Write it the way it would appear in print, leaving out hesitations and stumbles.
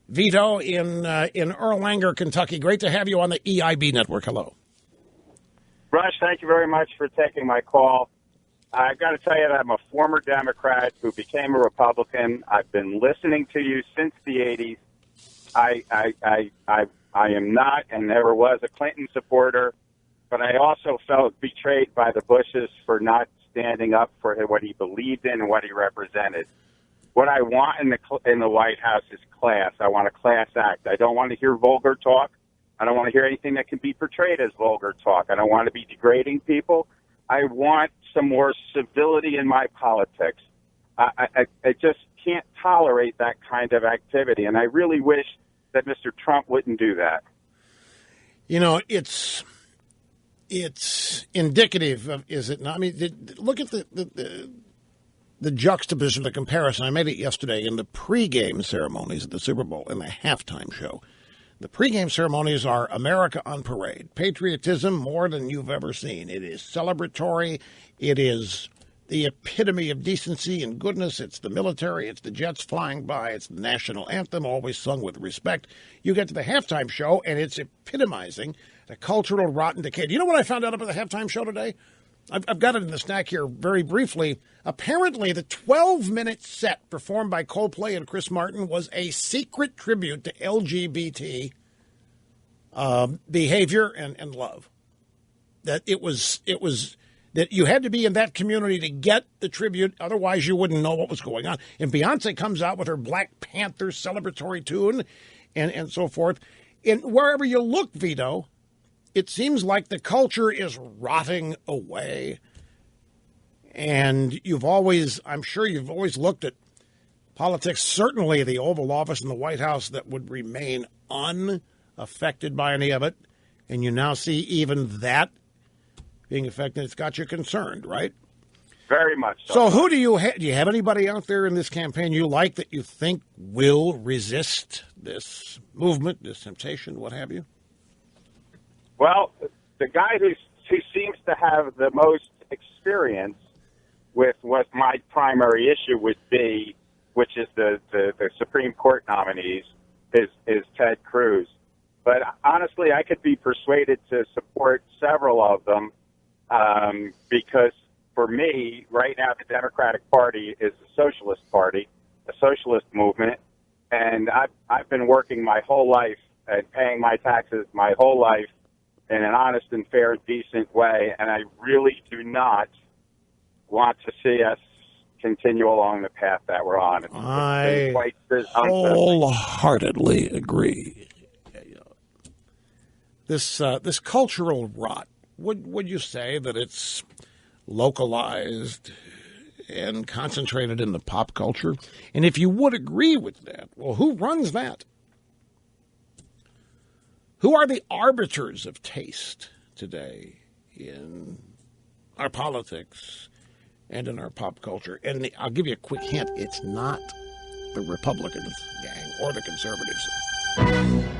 Vito in Erlanger, Kentucky. Great to have you on the EIB network. Hello. Rush, thank you very much for taking my call. I've got to tell you that I'm a former Democrat who became a Republican. I've been listening to you since the 80s. I am not and never was a Clinton supporter, but I also felt betrayed by the Bushes for not standing up for what he believed in and what he represented. What I want in the White House is class. I want a class act. I don't want to hear vulgar talk. I don't want to hear anything that can be portrayed as vulgar talk. I don't want to be degrading people. I want some more civility in my politics. I just can't tolerate that kind of activity, and I really wish that Mr. Trump wouldn't do that. You know, it's indicative of, is it not? I mean, look at the juxtaposition, the comparison. I made it yesterday in the pregame ceremonies at the Super Bowl and the halftime show. The pregame ceremonies are America on parade, patriotism more than you've ever seen. It is celebratory. It is the epitome of decency and goodness. It's the military. It's the jets flying by. It's the national anthem, always sung with respect. You get to the halftime show, and it's epitomizing the cultural rot and decay. Do you know what I found out about the halftime show today? I've got it in the stack here very briefly. Apparently, the 12-minute set performed by Coldplay and Chris Martin was a secret tribute to LGBT behavior and love. That it was that you had to be in that community to get the tribute. Otherwise, you wouldn't know what was going on. And Beyonce comes out with her Black Panther celebratory tune and so forth. And wherever you look, Vito, it seems like the culture is rotting away. And I'm sure you've always looked at politics, certainly the Oval Office and the White House, that would remain unaffected by any of it. And you now see even that being affected. It's got you concerned, right? Very much so. So who do you have anybody out there in this campaign you like that you think will resist this movement, this temptation, what have you? Well, the guy who seems to have the most experience with what my primary issue would be, which is the Supreme Court nominees, is Ted Cruz. But honestly, I could be persuaded to support several of them because for me, right now, the Democratic Party is a socialist party, a socialist movement, and I've been working my whole life and paying my taxes my whole life in an honest and fair, decent way, and I really do not want to see us continue along the path that we're on. I wholeheartedly agree. This cultural rot, would you say that it's localized and concentrated in the pop culture? And if you would agree with that, well, who runs that? Who are the arbiters of taste today in our politics and in our pop culture? And I'll give you a quick hint. It's not the Republicans, gang, or the conservatives.